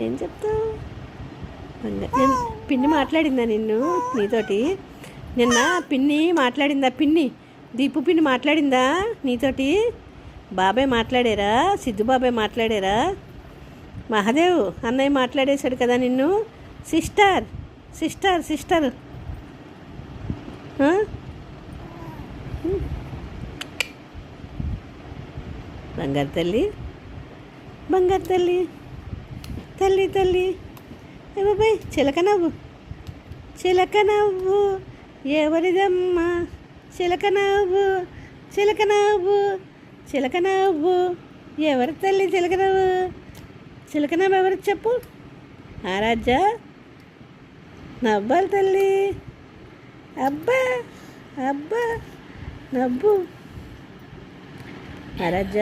ఏం చెప్తావు? నేను పిన్ని మాట్లాడిందా నీతోటి నిన్న? పిన్ని మాట్లాడిందా? దీపు పిన్ని మాట్లాడిందా నీతోటి? బాబాయ్ మాట్లాడారా? సిద్ధు బాబాయ్ మాట్లాడారా? మహాదేవ్ అన్నయ్య మాట్లాడేశాడు కదా నిన్ను. సిస్టర్ సిస్టర్ సిస్టర్ బంగారు తల్లి, బంగారు తల్లి, తల్లి తల్లి. ఏ బాబాయ్, చిలక నవ్వు, చిలక నవ్వు ఎవరిదమ్మా? చిలక నవ్వు, చిలక నవ్వు, చిలక నవ్వు ఎవరి తల్లి? చిలక నవ్వు, చిలక నవ్వు ఎవరికి చెప్పు? ఆరాధ్య నవ్వాలి తల్లి. అబ్బా అబ్బా నవ్వు ఆరాధ్య.